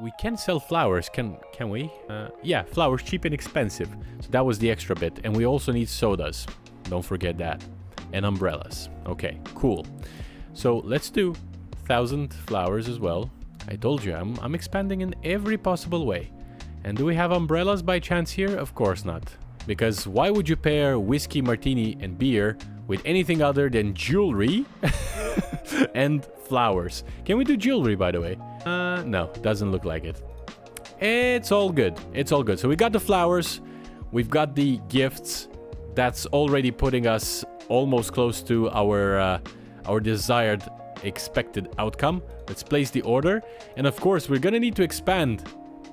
We can sell flowers, can we? Yeah, flowers, cheap and expensive. So that was the extra bit. And we also need sodas. Don't forget that. And umbrellas. Okay, cool. So let's do 1,000 flowers as well. I told you, I'm expanding in every possible way. And do we have umbrellas by chance here? Of course not. Because why would you pair whiskey, martini, and beer with anything other than jewelry and flowers? Can we do jewelry, by the way? No, doesn't look like it. It's all good. It's all good. So we got the flowers. We've got the gifts. That's already putting us almost close to our desired expected outcome. Let's place the order. And of course, we're gonna need to expand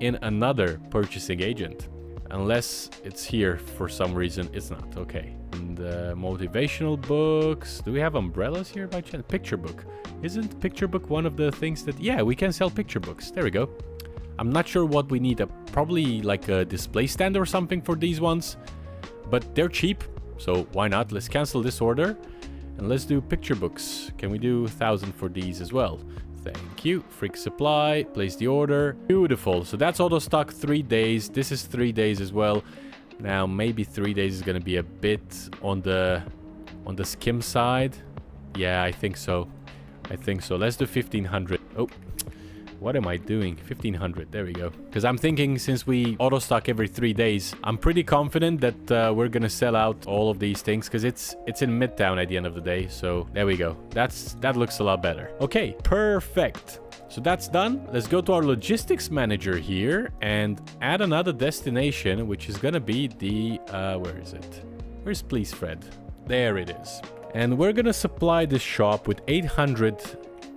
in another purchasing agent. Unless it's here for some reason. It's not. Okay. And motivational books. Do we have umbrellas here by chance? Picture book. Isn't picture book one of the things that... Yeah, we can sell picture books. There we go. I'm not sure what we need. Probably like a display stand or something for these ones. But they're cheap. So why not? Let's cancel this order. And let's do picture books. Can we do 1,000 for these as well? Thank you. Freak supply. Place the order. Beautiful. So that's auto stock 3 days. This is 3 days as well. Now maybe 3 days is going to be a bit on the skim side. Yeah, I think so. I think so. Let's do 1,500. Oh, what am I doing? 1,500. There we go. Because I'm thinking since we auto stock every 3 days, I'm pretty confident that we're going to sell out all of these things because it's in Midtown at the end of the day. So there we go. That looks a lot better. Okay, perfect. So that's done. Let's go to our logistics manager here and add another destination, which is going to be the... where is it? Where's Please Fred? There it is. And we're going to supply this shop with 800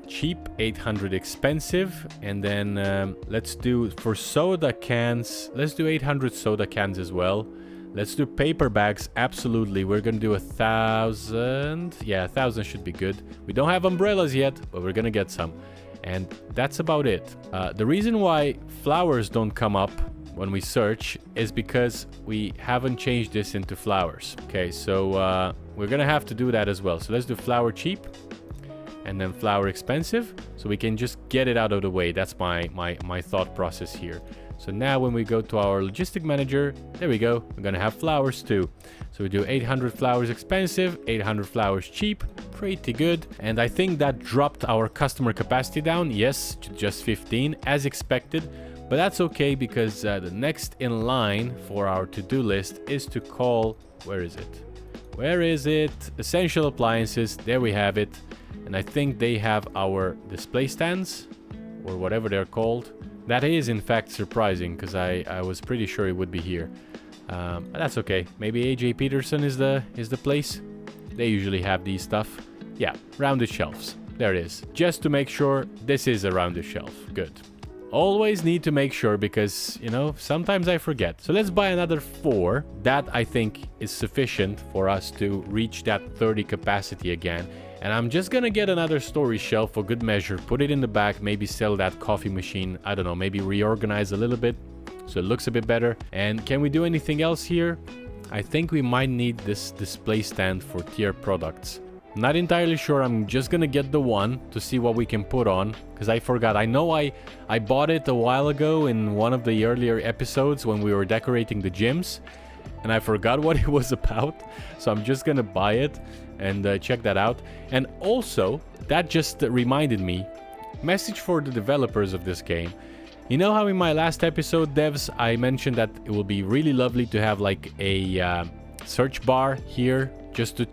cheap, 800 expensive, and then let's do for soda cans, let's do 800 soda cans as well. Let's do paper bags. Absolutely, we're gonna do 1,000. Yeah, 1,000 should be good. We don't have umbrellas yet, but we're gonna get some, and that's about it. The reason why flowers don't come up when we search is because we haven't changed this into flowers. Okay, so we're gonna have to do that as well. So let's do flower cheap and then flower expensive, so we can just get it out of the way. That's my thought process here. So now when we go to our logistic manager, there we go, we're gonna have flowers too. So we do 800 flowers expensive, 800 flowers cheap, pretty good. And I think that dropped our customer capacity down, yes, to just 15 as expected. But that's okay because the next in line for our to-do list is to call, where is it? Where is it? Essential appliances, there we have it. And I think they have our display stands, or whatever they're called. That is, in fact, surprising, because I was pretty sure it would be here. But that's okay. Maybe AJ Peterson is the place. They usually have these stuff. Yeah, rounded shelves. There it is. Just to make sure this is a rounded shelf. Good. Always need to make sure because, you know, sometimes I forget. So let's buy another 4. That, I think, is sufficient for us to reach that 30 capacity again. And I'm just gonna get another storage shelf for good measure, put it in the back, maybe sell that coffee machine, I don't know, maybe reorganize a little bit so it looks a bit better. And can we do anything else here? I think we might need this display stand for tier products. Not entirely sure. I'm just gonna get the one to see what we can put on, because I forgot. I know I bought it a while ago in one of the earlier episodes when we were decorating the gyms, and I forgot what it was about. So I'm just gonna buy it and check that out. And also, that just reminded me, message for the developers of this game. You know how in my last episode, devs, I mentioned that it will be really lovely to have like a search bar here just to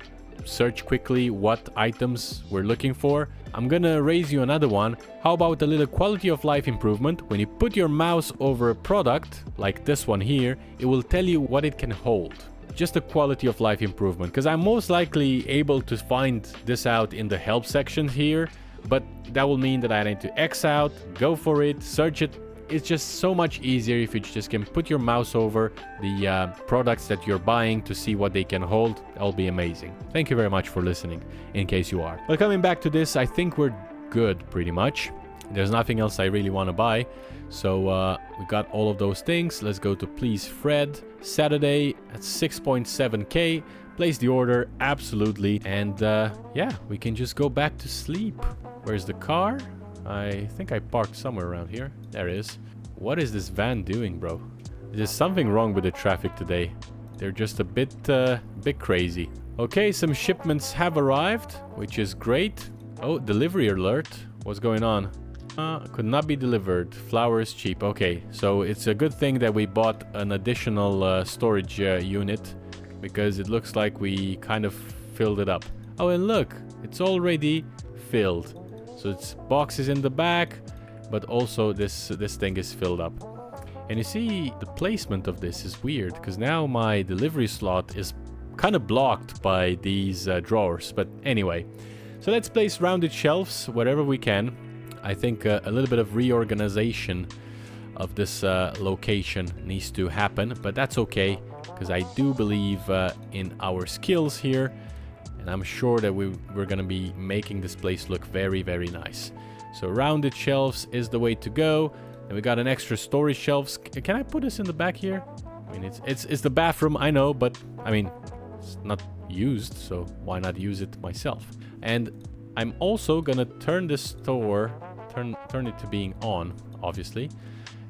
search quickly what items we're looking for. I'm gonna raise you another one. How about a little quality of life improvement? When you put your mouse over a product, like this one here, it will tell you what it can hold. Just a quality of life improvement, because I'm most likely able to find this out in the help section here, but that will mean that I need to X out, go for it, search it. It's just so much easier if you just can put your mouse over the products that you're buying to see what they can hold. That'll be amazing. Thank you very much for listening, in case you are. Well, coming back to this, I think we're good pretty much. There's nothing else I really want to buy. So we got all of those things. Let's go to Please Fred. Saturday at 6.7k. Place the order, absolutely. And yeah, we can just go back to sleep. Where's the car? I think I parked somewhere around here. There it is. What is this van doing, bro? There's something wrong with the traffic today. They're just a bit crazy. Okay, some shipments have arrived, which is great. Oh, delivery alert. What's going on? Could not be delivered. Flour is cheap. Okay, so it's a good thing that we bought an additional storage unit, because it looks like we kind of filled it up. Oh, and look, it's already filled. So it's boxes in the back, but also this thing is filled up. And you see, the placement of this is weird, because now my delivery slot is kind of blocked by these drawers. But anyway, so let's place rounded shelves wherever we can. I think a little bit of reorganization of this location needs to happen, but that's okay, because I do believe in our skills here, and I'm sure that we're going to be making this place look very, very nice. So rounded shelves is the way to go. And we got an extra storage shelves. Can I put this in the back here? I mean, it's the bathroom, I know, but I mean, it's not used, so why not use it myself? And I'm also gonna turn this store, turn it to being on, obviously.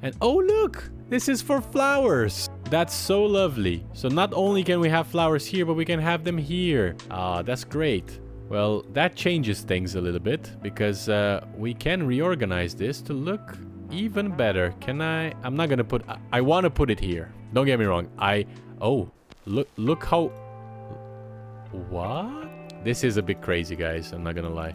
And oh look, this is for flowers. That's so lovely. So not only can we have flowers here, but we can have them here. Ah, that's great. Well, that changes things a little bit, because we can reorganize this to look even better. Can I? I'm not gonna put... I want to put it here. Don't get me wrong. Oh, look how... What? This is a bit crazy, guys. I'm not gonna lie.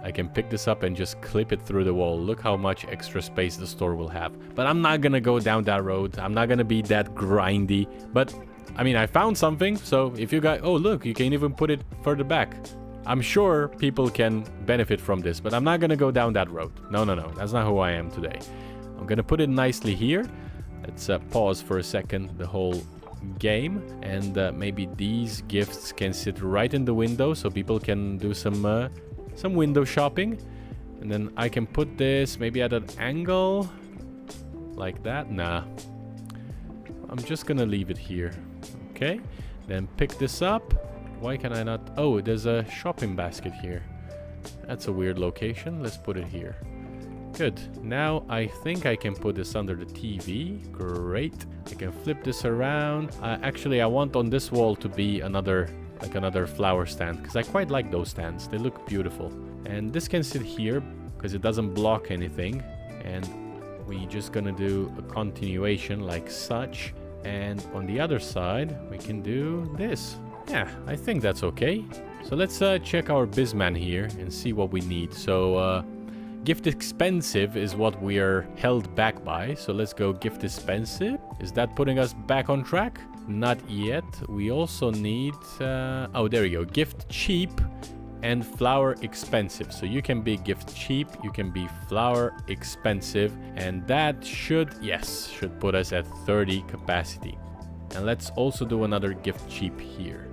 I can pick this up and just clip it through the wall. Look how much extra space the store will have. But I'm not gonna go down that road. I'm not gonna be that grindy. But, I mean, I found something. So if you guys... Oh, look, you can even put it further back. I'm sure people can benefit from this, but I'm not going to go down that road. No. That's not who I am today. I'm going to put it nicely here. Let's pause for a second the whole game. And maybe these gifts can sit right in the window so people can do some window shopping. And then I can put this maybe at an angle like that. Nah. I'm just going to leave it here. Okay. Then pick this up. Why can I not? Oh, there's a shopping basket here. That's a weird location. Let's put it here. Good. Now I think I can put this under the TV. Great. I can flip this around. Actually, I want on this wall to be another flower stand, because I quite like those stands. They look beautiful. And this can sit here because it doesn't block anything. And we're just gonna do a continuation like such. And on the other side, we can do this. Yeah, I think that's okay. So let's check our bizman here and see what we need. So gift expensive is what we are held back by. So let's go gift expensive. Is that putting us back on track? Not yet. We also need... oh, there we go. Gift cheap and flower expensive. So you can be gift cheap. You can be flower expensive. And that should put us at 30 capacity. And let's also do another gift cheap here.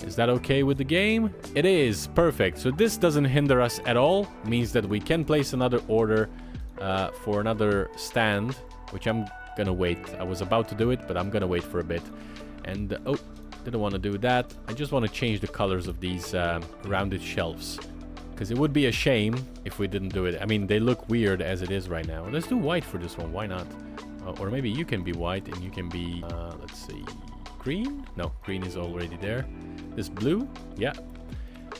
Is that okay with the game? It is. Perfect. So this doesn't hinder us at all. Means that we can place another order for another stand, which I'm gonna wait. I was about to do it, but I'm gonna wait for a bit. And oh, didn't want to do that. I just want to change the colors of these rounded shelves, because it would be a shame if we didn't do it. I mean, they look weird as it is right now. Let's do white for this one. Why not? Or maybe you can be white and you can be, let's see, green? No, green is already there. This blue? Yeah.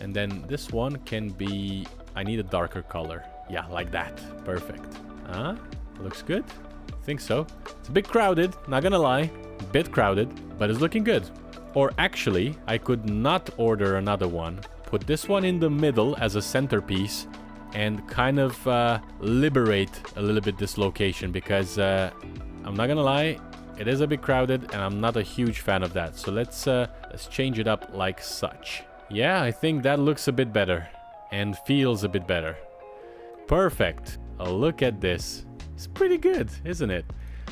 And then this one can be... I need a darker color. Yeah, like that. Perfect. Looks good. I think so. It's a bit crowded, not gonna lie. A bit crowded, but it's looking good. Or actually, I could not order another one. Put this one in the middle as a centerpiece and kind of liberate a little bit this location, because I'm not gonna lie, it is a bit crowded and I'm not a huge fan of that. So let's change it up like such. Yeah, I think that looks a bit better and feels a bit better. Perfect. Oh, look at this. It's pretty good, isn't it?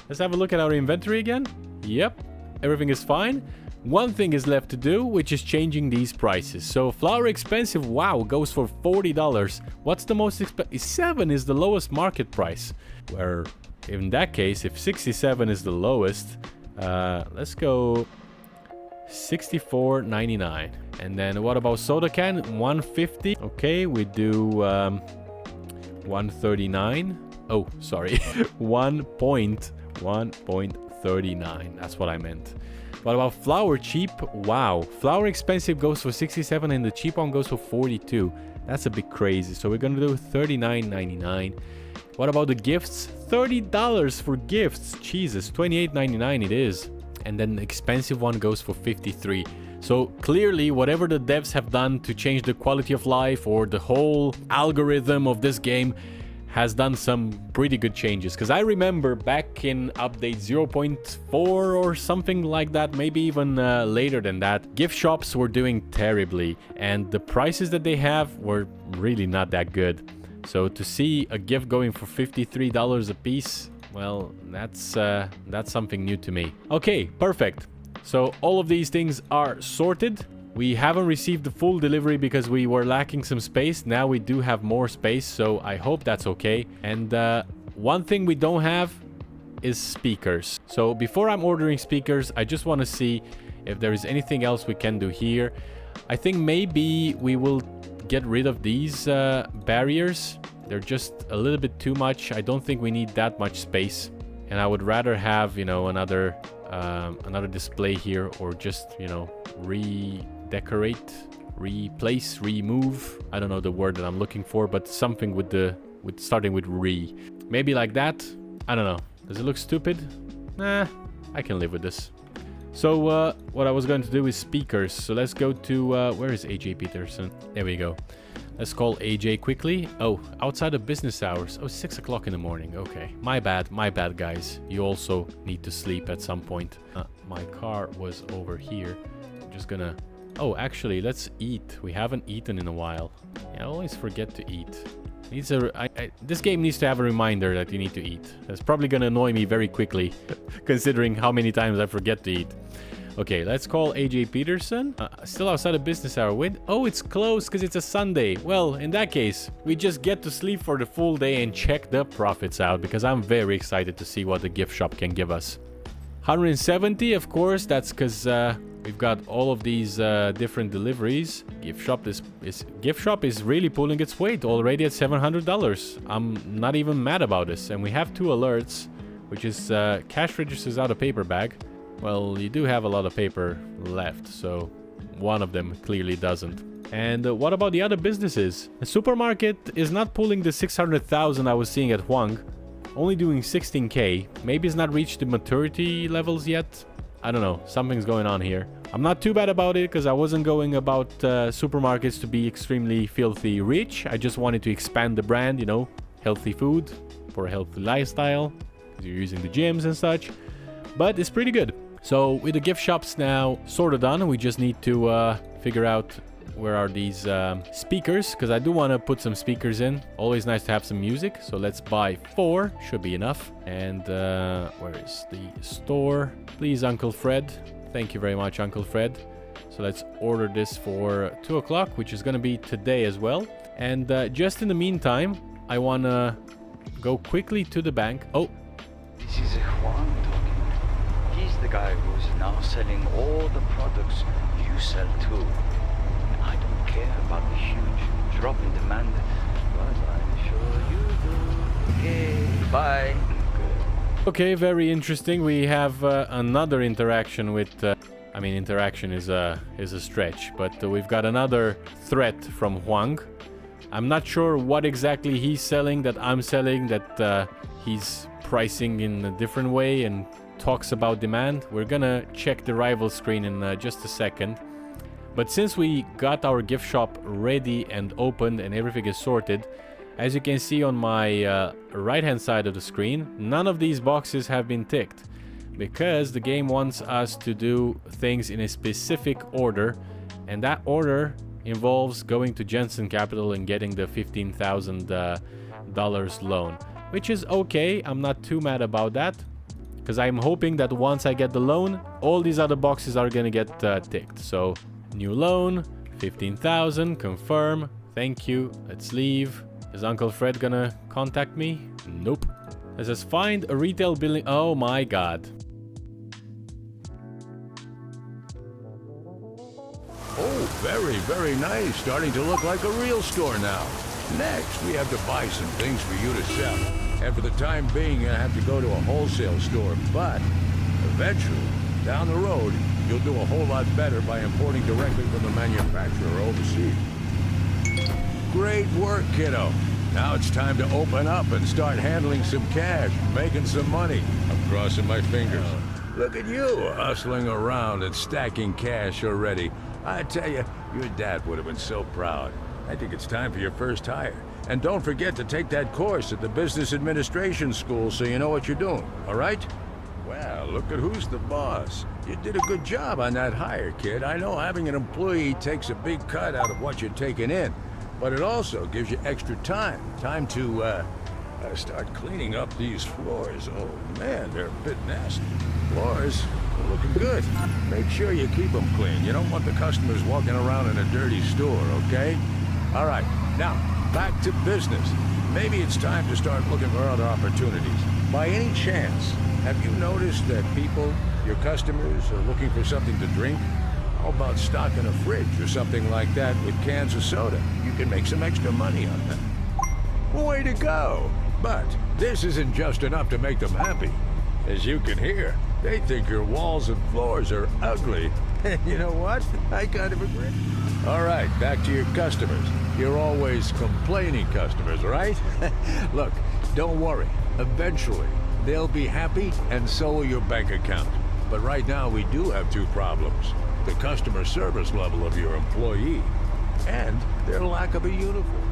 Let's have a look at our inventory again. Yep, everything is fine. One thing is left to do, which is changing these prices. So flour expensive, wow, goes for $40. What's the most expensive? 7 is the lowest market price. Where in that case, if 67 is the lowest, let's go $64.99. And then what about soda can? $1.50. Okay, we do 139. Oh, sorry. 1.39. That's what I meant. What about flour cheap? Wow. Flour expensive goes for 67 and the cheap one goes for 42. That's a bit crazy. So we're gonna do 39.99. What about the gifts? $30 for gifts. Jesus, 28.99 it is. And then the expensive one goes for 53. So clearly, whatever the devs have done to change the quality of life or the whole algorithm of this game has done some pretty good changes. Because I remember back in update 0.4 or something like that, maybe even later than that, gift shops were doing terribly. And the prices that they have were really not that good. So to see a gift going for $53 a piece, well, that's something new to me. Okay, perfect. So all of these things are sorted. We haven't received the full delivery because we were lacking some space. Now we do have more space, so I hope that's okay. And one thing we don't have is speakers. So before I'm ordering speakers, I just want to see if there is anything else we can do here. I think maybe we will get rid of these barriers. They're just a little bit too much. I don't think we need that much space. And I would rather have, you know, another display here, or just, you know, redecorate, replace, remove. I don't know the word that I'm looking for, but something with starting with re. Maybe like that. I don't know. Does it look stupid? Nah, I can live with this. So what I was going to do is speakers. So let's go to where is AJ Peterson? There we go. Let's call AJ quickly. Oh, outside of business hours. Oh, 6 o'clock in the morning. Okay. My bad, guys. You also need to sleep at some point. My car was over here. I'm just gonna... Oh, actually, let's eat. We haven't eaten in a while. Yeah, I always forget to eat. This game needs to have a reminder that you need to eat. That's probably gonna annoy me very quickly, considering how many times I forget to eat. Okay, let's call AJ Peterson. Still outside of business hour. Wait, oh, it's closed because it's a Sunday. Well, in that case, we just get to sleep for the full day and check the profits out, because I'm very excited to see what the gift shop can give us. 170, of course. That's because we've got all of these different deliveries. Gift shop is really pulling its weight, already at $700. I'm not even mad about this. And we have 2 alerts, which is cash registers out of paper bag. Well, you do have a lot of paper left, so one of them clearly doesn't. And what about the other businesses? The supermarket is not pulling the 600,000 I was seeing at Huang, only doing 16k. Maybe it's not reached the maturity levels yet. I don't know, something's going on here. I'm not too bad about it because I wasn't going about supermarkets to be extremely filthy rich. I just wanted to expand the brand, you know, healthy food for a healthy lifestyle, because you're using the gyms and such. But it's pretty good. So with the gift shops now sort of done, we just need to figure out where are these speakers, because I do want to put some speakers in. Always nice to have some music. So let's buy 4, should be enough. And where is the store? Please, Uncle Fred. Thank you very much, Uncle Fred. So let's order this for 2 o'clock, which is going to be today as well. And just in the meantime, I want to go quickly to the bank. Oh, this is Juan talking. He's the guy who's now selling all the products you sell too. I don't care about the huge drop in demand, but I'm sure you do. Okay, bye. okay, very interesting. We have another interaction with... I mean, interaction is a stretch, but we've got another threat from Huang. I'm not sure what exactly he's selling that I'm selling, that he's pricing in a different way and talks about demand. We're gonna check the rival screen in just a second. But since we got our gift shop ready and opened and everything is sorted, as you can see on my right hand side of the screen, none of these boxes have been ticked, because the game wants us to do things in a specific order, and that order involves going to Jensen Capital and getting the $15,000 loan, which is okay. I'm not too mad about that, because I'm hoping that once I get the loan, all these other boxes are gonna get ticked. So new loan, 15,000, confirm, thank you, let's leave. Is Uncle Fred gonna contact me? Nope. It says find a retail building. Oh my god. Oh, very, very nice. Starting to look like a real store now. Next, we have to buy some things for you to sell. And for the time being, you have to go to a wholesale store. But eventually, down the road, you'll do a whole lot better by importing directly from the manufacturer overseas. Great work, kiddo. Now it's time to open up and start handling some cash, making some money. I'm crossing my fingers. Look at you, hustling around and stacking cash already. I tell you, your dad would have been so proud. I think it's time for your first hire. And don't forget to take that course at the Business Administration School so you know what you're doing, all right? Well, look at who's the boss. You did a good job on that hire, kid. I know having an employee takes a big cut out of what you're taking in, but it also gives you extra time. Time to, start cleaning up these floors. Oh, man, they're a bit nasty. Floors are looking good. Make sure you keep them clean. You don't want the customers walking around in a dirty store, okay? All right, now, back to business. Maybe it's time to start looking for other opportunities. By any chance, have you noticed that people, your customers, are looking for something to drink? How about stocking a fridge or something like that with cans of soda? You can make some extra money on that. Way to go! But this isn't just enough to make them happy. As you can hear, they think your walls and floors are ugly. And you know what? I kind of agree. All right, back to your customers. You're always complaining customers, right? Look, don't worry. Eventually, they'll be happy, and so will your bank account. But right now, we do have two problems. The customer service level of your employee, and their lack of a uniform.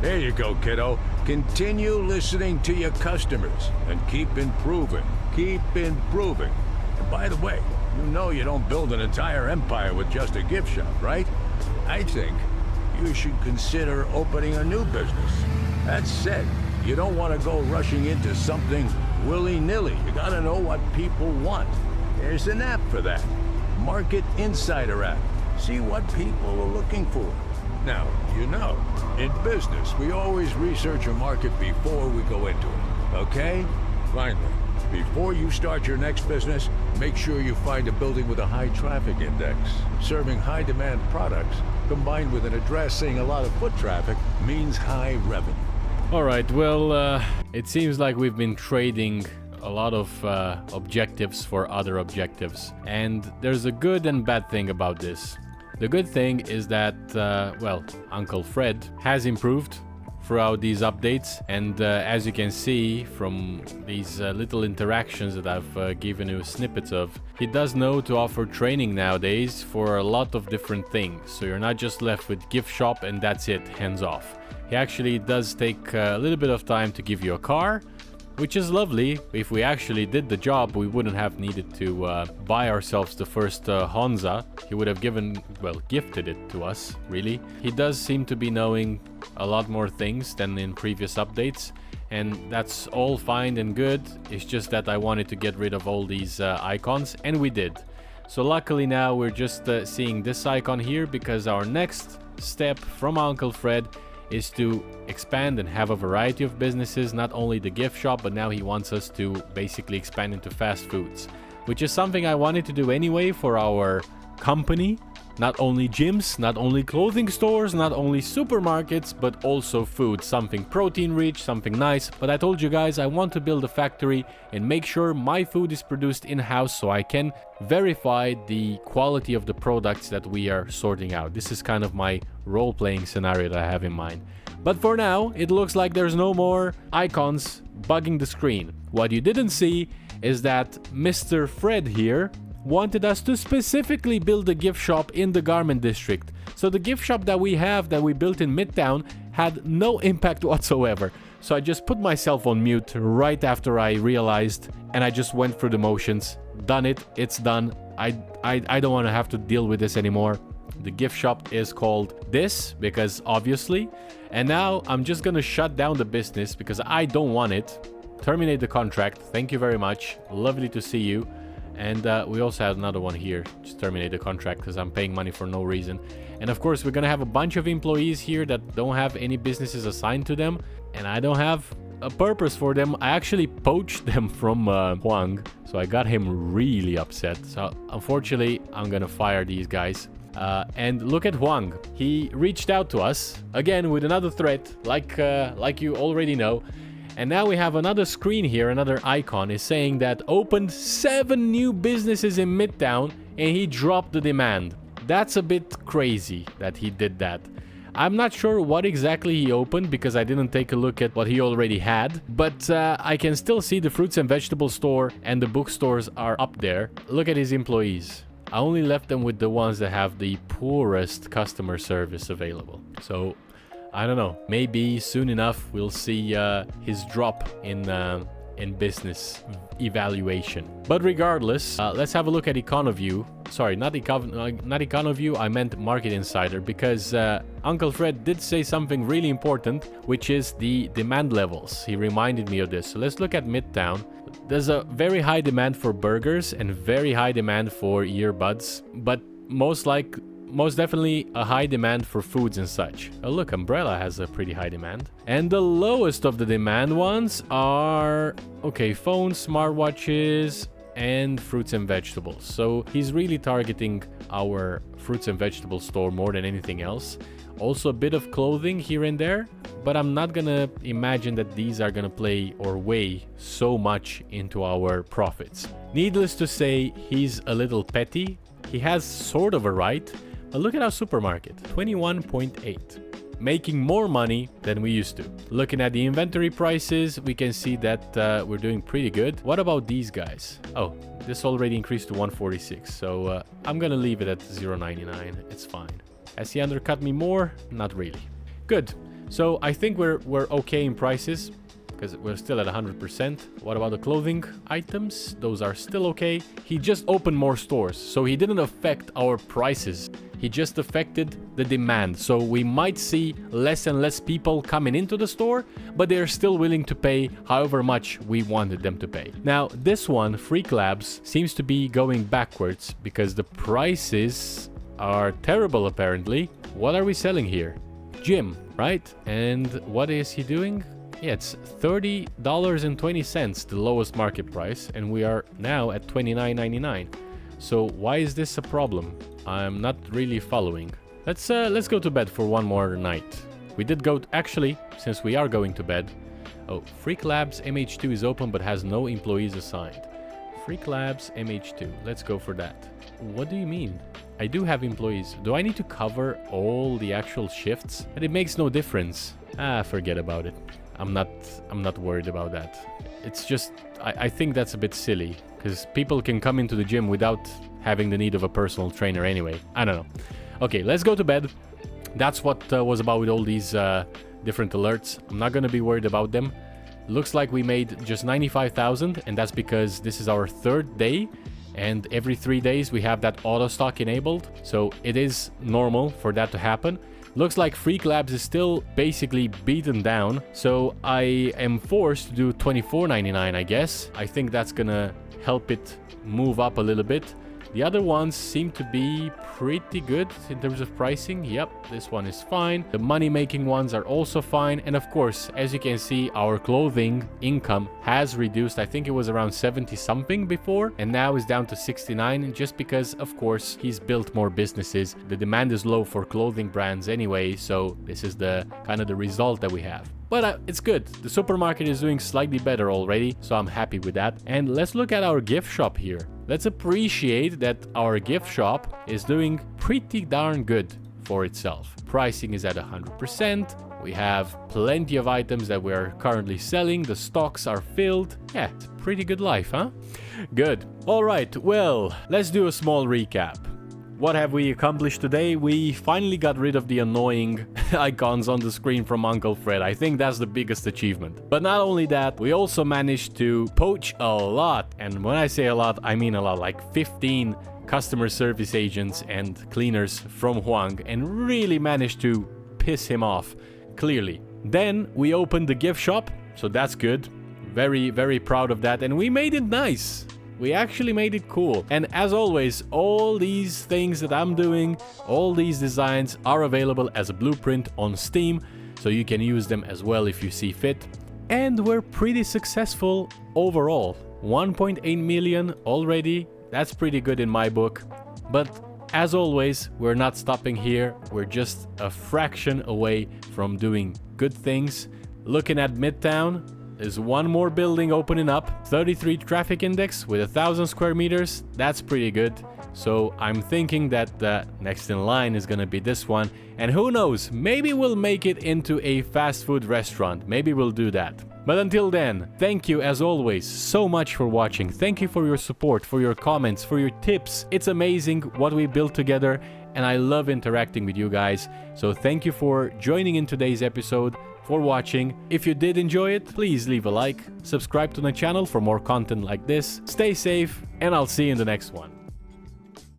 There you go, kiddo. Continue listening to your customers and keep improving. Keep improving. And by the way, you know you don't build an entire empire with just a gift shop, right? I think you should consider opening a new business. That said, you don't want to go rushing into something willy-nilly. You gotta know what people want. There's an app for that. Market Insider app. See what people are looking for. Now, you know, in business, we always research a market before we go into it, okay? Finally, before you start your next business, make sure you find a building with a high traffic index. Serving high-demand products, combined with an address seeing a lot of foot traffic, means high revenue. All right, well, it seems like we've been trading a lot of objectives for other objectives. And there's a good and bad thing about this. The good thing is that, well, Uncle Fred has improved throughout these updates. And as you can see from these little interactions that I've given you snippets of, he does know to offer training nowadays for a lot of different things. So you're not just left with gift shop and that's it, hands off. He actually does take a little bit of time to give you a car, which is lovely. If we actually did the job, we wouldn't have needed to buy ourselves the first Honza. He would have gifted it to us, really. He does seem to be knowing a lot more things than in previous updates, and that's all fine and good. It's just that I wanted to get rid of all these icons, and we did. So luckily now we're just seeing this icon here, because our next step from Uncle Fred is to expand and have a variety of businesses, not only the gift shop, but now he wants us to basically expand into fast foods, which is something I wanted to do anyway for our company. Not only gyms, not only clothing stores, not only supermarkets, but also food, something protein rich, something nice. But I told you guys I want to build a factory and make sure my food is produced in-house so I can verify the quality of the products that we are sorting out. This is kind of my role-playing scenario that I have in mind. But for now, it looks like there's no more icons bugging the screen. What you didn't see is that Mr. Fred here wanted us to specifically build a gift shop in the garment district. So the gift shop that we built in Midtown had no impact whatsoever. So I just put myself on mute right after I realized, and I just went through the motions. Done it, it's done. I don't want to have to deal with this anymore. The gift shop is called this because obviously, and now I'm just gonna shut down the business because I don't want it. Terminate the contract. Thank you very much. Lovely to see you. And we also have another one here. Just terminate the contract because I'm paying money for no reason. And of course, we're gonna have a bunch of employees here that don't have any businesses assigned to them, and I don't have a purpose for them. I actually poached them from Huang, so I got him really upset. So unfortunately, I'm gonna fire these guys. And look at Huang. He reached out to us again with another threat, like you already know. And now we have another screen here, another icon is saying that opened 7 new businesses in Midtown and he dropped the demand. That's a bit crazy that he did that. I'm not sure what exactly he opened because I didn't take a look at what he already had, but I can still see the fruits and vegetable store and the bookstores are up there. Look at his employees. I only left them with the ones that have the poorest customer service available. So I don't know, maybe soon enough we'll see his drop in business evaluation. But regardless, let's have a look at EconoView. Sorry, not EconoView, I meant Market Insider, because Uncle Fred did say something really important, which is the demand levels. He reminded me of this. So let's look at Midtown. There's a very high demand for burgers and very high demand for earbuds, but most definitely a high demand for foods and such. Oh look, Umbrella has a pretty high demand. And the lowest of the demand ones are, okay, phones, smartwatches, and fruits and vegetables. So he's really targeting our fruits and vegetable store more than anything else. Also a bit of clothing here and there, but I'm not gonna imagine that these are gonna play or weigh so much into our profits. Needless to say, he's a little petty. He has sort of a right. But look at our supermarket, 21.8. Making more money than we used to. Looking at the inventory prices, we can see that we're doing pretty good. What about these guys? Oh, this already increased to 146. So I'm gonna leave it at 0.99. It's fine. Has he undercut me more? Not really. Good. So I think we're okay in prices, because we're still at 100%. What about the clothing items? Those are still okay. He just opened more stores, so he didn't affect our prices. He just affected the demand. So we might see less and less people coming into the store, but they're still willing to pay however much we wanted them to pay. Now, this one, Freak Labs, seems to be going backwards because the prices are terrible apparently. What are we selling here? Gym, right? And what is he doing? Yeah, it's $30.20, the lowest market price, and we are now at $29.99. So why is this a problem? I'm not really following. Let's go to bed for one more night. We did go actually, since we are going to bed. Oh, Freak Labs MH2 is open but has no employees assigned. Freak Labs MH2. Let's go for that. What do you mean? I do have employees. Do I need to cover all the actual shifts? And it makes no difference. Forget about it. I'm not worried about that. It's just, I think that's a bit silly, because people can come into the gym without having the need of a personal trainer anyway. I don't know. Okay, let's go to bed. That's what was about with all these different alerts. I'm not going to be worried about them. Looks like we made just 95,000, and that's because this is our 3rd day, and every 3 days we have that auto stock enabled. So it is normal for that to happen. Looks like Freak Labs is still basically beaten down, so I am forced to do $24.99, I guess. I think that's gonna help it move up a little bit. The other ones seem to be pretty good in terms of pricing. Yep, this one is fine. The money-making ones are also fine. And of course, as you can see, our clothing income has reduced. I think it was around 70-something before, and now is down to 69, just because, of course, he's built more businesses. The demand is low for clothing brands anyway, so this is the kind of the result that we have. But it's good. The supermarket is doing slightly better already, so I'm happy with that. And let's look at our gift shop here. Let's appreciate that our gift shop is doing pretty darn good for itself. Pricing is at 100%. We have plenty of items that we are currently selling. The stocks are filled. Yeah, it's a pretty good life, huh? Good. All right, well, let's do a small recap. What have we accomplished today? We finally got rid of the annoying icons on the screen from Uncle Fred. I think that's the biggest achievement. But not only that, we also managed to poach a lot. And when I say a lot, I mean a lot, like 15 customer service agents and cleaners from Huang, and really managed to piss him off, clearly. Then we opened the gift shop, so that's good. Very, very proud of that. And we made it nice. We actually made it cool. And as always, all these things that I'm doing, all these designs are available as a blueprint on Steam, so you can use them as well if you see fit. And we're pretty successful overall. 1.8 million already. That's pretty good in my book. But As always, we're not stopping here. We're just a fraction away from doing good things. Looking at Midtown, there's one more building opening up. 33 traffic index with 1,000 square meters. That's pretty good. So I'm thinking that the next in line is gonna be this one. And who knows, maybe we'll make it into a fast food restaurant. Maybe we'll do that. But until then, thank you as always so much for watching. Thank you for your support, for your comments, for your tips. It's amazing what we built together and I love interacting with you guys. So thank you for joining in today's episode, for watching. If you did enjoy it, please leave a like, subscribe to the channel for more content like this. Stay safe and I'll see you in the next one.